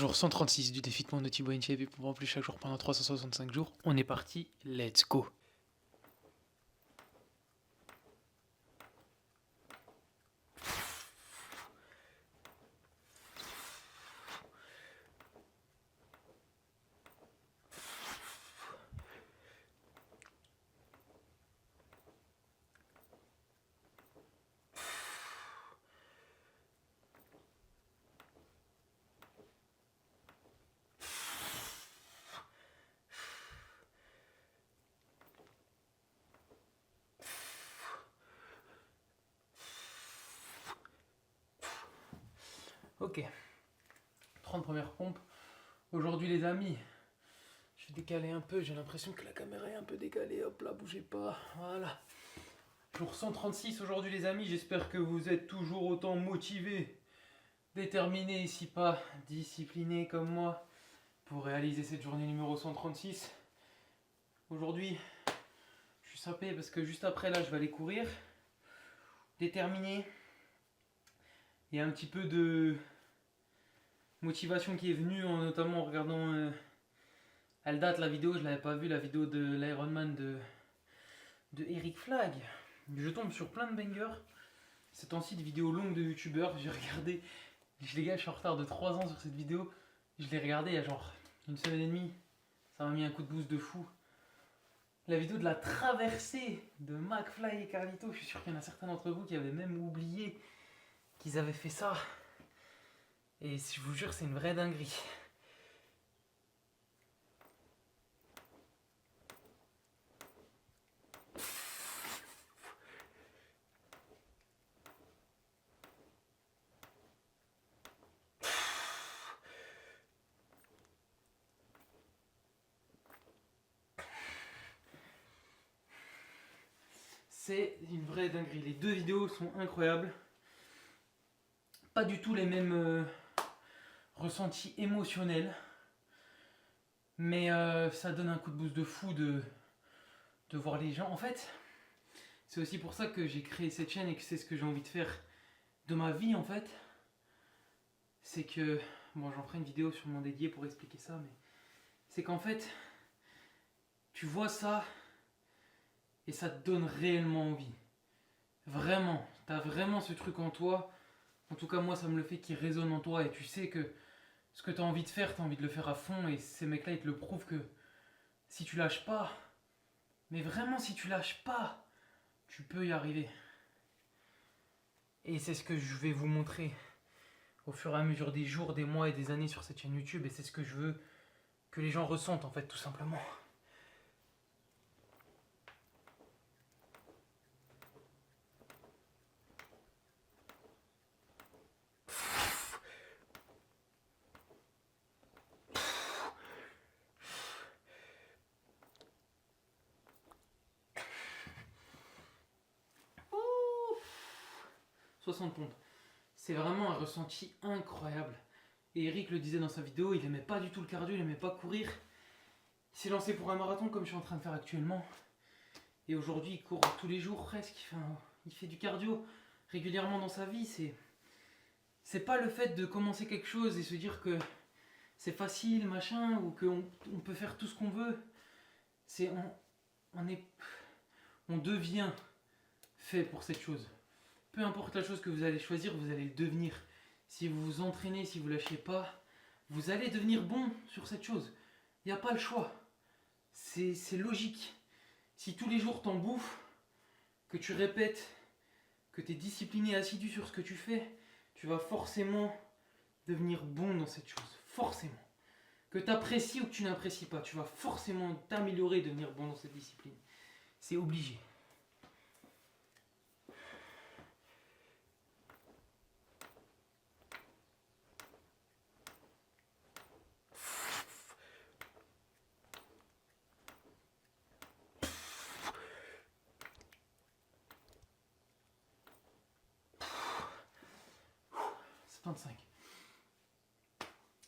Jour 136 du défi de mon Naughty Boy InShape et pour voir plus chaque jour pendant 365 jours. On est parti, let's go. Ok, 30 premières pompes. Aujourd'hui les amis, je vais décaler un peu, j'ai l'impression que la caméra est un peu décalée, hop là, bougez pas, voilà. Jour 136 aujourd'hui les amis, j'espère que vous êtes toujours autant motivés, déterminés, si pas disciplinés comme moi, pour réaliser cette journée numéro 136. Aujourd'hui, je suis sapé parce que juste après là, je vais aller courir, déterminé. Il y a un petit peu de motivation qui est venue, notamment en regardant elle date la vidéo, je l'avais pas vue, la vidéo de l'Ironman de Eric Flag. Je tombe sur plein de bangers. C'est temps-ci de vidéos longues de youtubeurs. J'ai regardé, les gars, je suis en retard de 3 ans sur cette vidéo. Je l'ai regardée il y a genre une semaine et demie. Ça m'a mis un coup de boost de fou. La vidéo de la traversée de McFly et Carlito, je suis sûr qu'il y en a certains d'entre vous qui avaient même oublié qu'ils avaient fait ça. Et je vous jure, c'est une vraie dinguerie. C'est une vraie dinguerie. Les deux vidéos sont incroyables. Pas du tout les mêmes ressentis émotionnels. Mais ça donne un coup de boost de fou de voir les gens. En fait, c'est aussi pour ça que j'ai créé cette chaîne et que c'est ce que j'ai envie de faire de ma vie en fait. C'est que, bon, j'en ferai une vidéo sûrement dédiée pour expliquer ça, mais c'est qu'en fait, tu vois ça et ça te donne réellement envie. Vraiment, t'as vraiment ce truc en toi. En tout cas, moi, ça me le fait qui résonne en toi et tu sais que ce que t'as envie de faire, t'as envie de le faire à fond et ces mecs-là, ils te le prouvent que si tu lâches pas, mais vraiment si tu lâches pas, tu peux y arriver. Et c'est ce que je vais vous montrer au fur et à mesure des jours, des mois et des années sur cette chaîne YouTube. Et c'est ce que je veux que les gens ressentent en fait, tout simplement. « 60 pompes. C'est vraiment un ressenti incroyable. Et Eric le disait dans sa vidéo, il aimait pas du tout le cardio, il aimait pas courir. Il s'est lancé pour un marathon comme je suis en train de faire actuellement. Et aujourd'hui, il court tous les jours presque. Enfin, il fait du cardio régulièrement dans sa vie. C'est pas le fait de commencer quelque chose et se dire que c'est facile, machin, ou qu'on peut faire tout ce qu'on veut. C'est on devient fait pour cette chose. Peu importe la chose que vous allez choisir, vous allez le devenir. Si vous vous entraînez, si vous lâchez pas, vous allez devenir bon sur cette chose. Il n'y a pas le choix. C'est logique. Si tous les jours t'en bouffes, que tu répètes, que tu es discipliné, assidu sur ce que tu fais, tu vas forcément devenir bon dans cette chose. Forcément. Que tu apprécies ou que tu n'apprécies pas, tu vas forcément t'améliorer et devenir bon dans cette discipline. C'est obligé.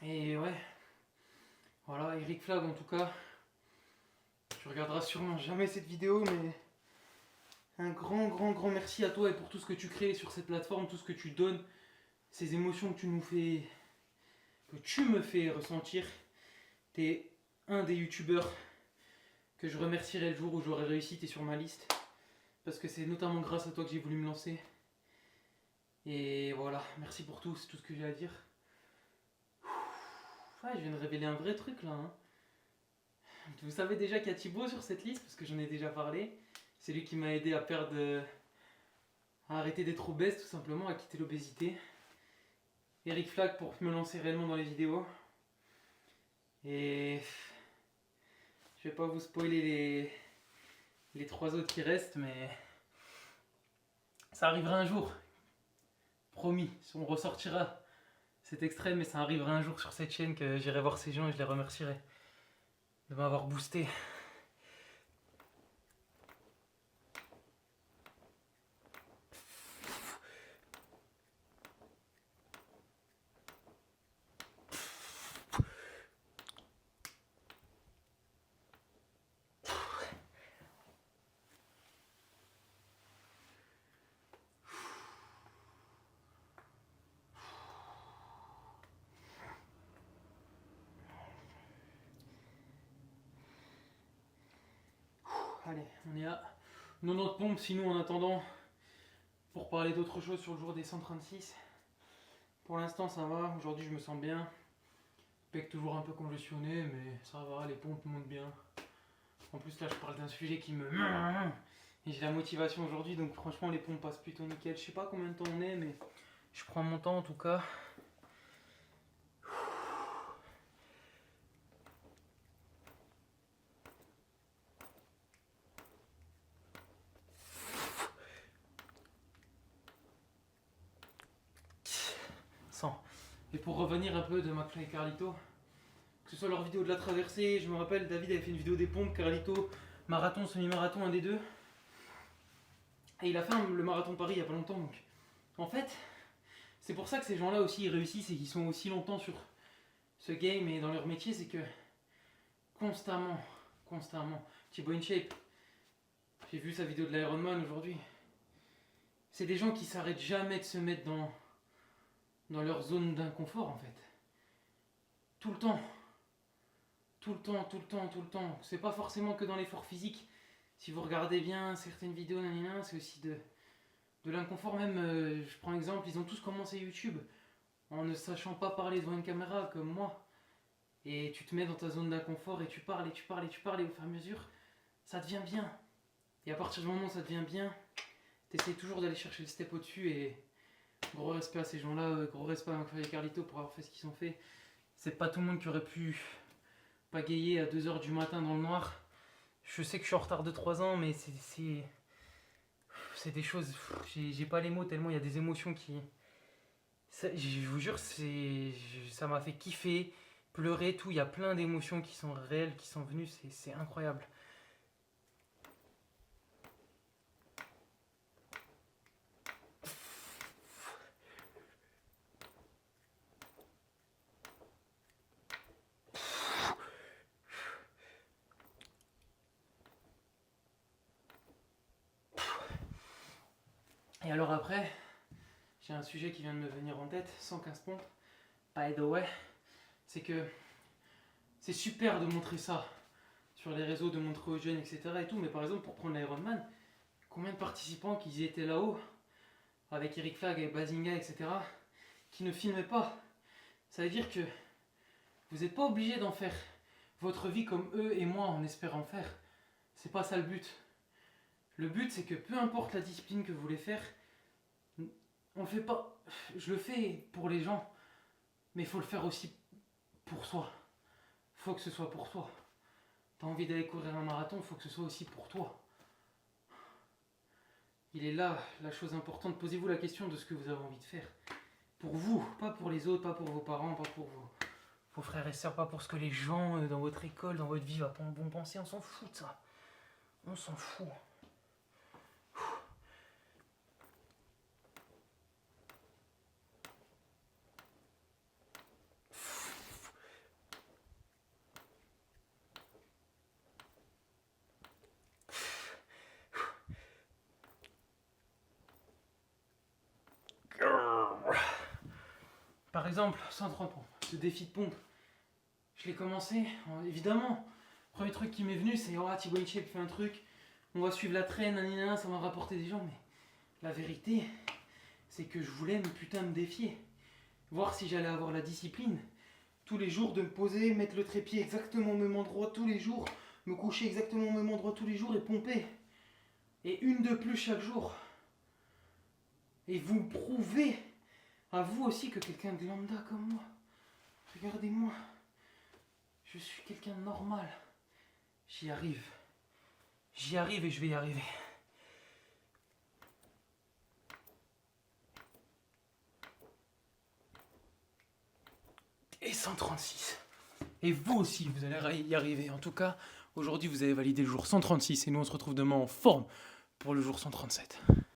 Et ouais, voilà, Eric Flag en tout cas, tu regarderas sûrement jamais cette vidéo, mais un grand merci à toi et pour tout ce que tu crées sur cette plateforme, tout ce que tu donnes, ces émotions que tu nous fais que tu me fais ressentir. T'es un des youtubeurs que je remercierai le jour où j'aurai réussi, t'es sur ma liste. Parce que c'est notamment grâce à toi que j'ai voulu me lancer. Et voilà, merci pour tout, c'est tout ce que j'ai à dire. Ouais, je viens de révéler un vrai truc là. Hein. Vous savez déjà qu'il y a Thibaut sur cette liste, parce que j'en ai déjà parlé. C'est lui qui m'a aidé à perdre, à arrêter d'être obèse tout simplement, à quitter l'obésité. Eric Flack pour me lancer réellement dans les vidéos. Et je vais pas vous spoiler les 3 autres qui restent, mais ça arrivera un jour. Promis, on ressortira cet extrait, mais ça arrivera un jour sur cette chaîne que j'irai voir ces gens et je les remercierai de m'avoir boosté. Allez, on est à 90 pompes, sinon en attendant, pour parler d'autre chose sur le jour des 136. Pour l'instant ça va, aujourd'hui je me sens bien. Pec toujours un peu congestionné, mais ça va, les pompes montent bien. En plus là je parle d'un sujet qui me... Et j'ai la motivation aujourd'hui, donc franchement les pompes passent plutôt nickel. Je sais pas combien de temps on est, mais je prends mon temps en tout cas. Et pour revenir un peu de McFly et Carlito, que ce soit leur vidéo de la traversée, je me rappelle David avait fait une vidéo des pompes, Carlito, marathon, semi-marathon, un des deux. Et il a fait le marathon de Paris il y a pas longtemps. Donc. En fait, c'est pour ça que ces gens-là aussi ils réussissent et qu'ils sont aussi longtemps sur ce game et dans leur métier, c'est que constamment, Thibaut InShape, j'ai vu sa vidéo de l'Ironman aujourd'hui. C'est des gens qui s'arrêtent jamais de se mettre dans leur zone d'inconfort en fait. Tout le temps. Tout le temps. C'est pas forcément que dans l'effort physique. Si vous regardez bien certaines vidéos, c'est aussi de l'inconfort même. Je prends exemple, ils ont tous commencé YouTube en ne sachant pas parler devant une caméra comme moi. Et tu te mets dans ta zone d'inconfort et tu parles et au fur et à mesure, ça devient bien. Et à partir du moment où ça devient bien, t'essayes toujours d'aller chercher le step au-dessus et gros respect à ces gens-là, gros respect à McFly et Carlito pour avoir fait ce qu'ils ont fait. C'est pas tout le monde qui aurait pu pagayer à 2h du matin dans le noir. Je sais que je suis en retard de 3 ans, mais c'est des choses... J'ai pas les mots tellement il y a des émotions qui... je vous jure, ça m'a fait kiffer, pleurer, tout. Il y a plein d'émotions qui sont réelles, qui sont venues. C'est incroyable. Et alors après, j'ai un sujet qui vient de me venir en tête, 115 pompes, by the way, c'est que c'est super de montrer ça sur les réseaux, de montrer aux jeunes, etc. et tout, mais par exemple pour prendre l'Ironman, combien de participants qui étaient là-haut, avec Eric Flag et Bazinga, etc., qui ne filmaient pas. Ça veut dire que vous n'êtes pas obligé d'en faire votre vie comme eux et moi en espérant faire. C'est pas ça le but. Le but c'est que peu importe la discipline que vous voulez faire, on le fait pas. Je le fais pour les gens, mais il faut le faire aussi pour soi. Faut que ce soit pour toi. T'as envie d'aller courir un marathon, il faut que ce soit aussi pour toi. Il est là la chose importante. Posez-vous la question de ce que vous avez envie de faire. Pour vous, pas pour les autres, pas pour vos parents, pas pour vos frères et sœurs, pas pour ce que les gens dans votre école, dans votre vie vont penser. On s'en fout de ça. On s'en fout. Par exemple, 130 pompes. ce défi de pompe. Je l'ai commencé, évidemment. Premier truc qui m'est venu, c'est Thibaut InShape fait un truc, on va suivre la traîne, nanana, ça va rapporter des gens. Mais la vérité, c'est que je voulais me défier. Voir si j'allais avoir la discipline. Tous les jours de me poser, mettre le trépied exactement au même endroit tous les jours, me coucher exactement au même endroit tous les jours et pomper. Et une de plus chaque jour. Et vous me prouvez à vous aussi que quelqu'un de lambda comme moi. Regardez-moi. Je suis quelqu'un de normal. J'y arrive. J'y arrive et je vais y arriver. Et 136. Et vous aussi, vous allez y arriver. En tout cas, aujourd'hui, vous avez validé le jour 136 et nous, on se retrouve demain en forme pour le jour 137.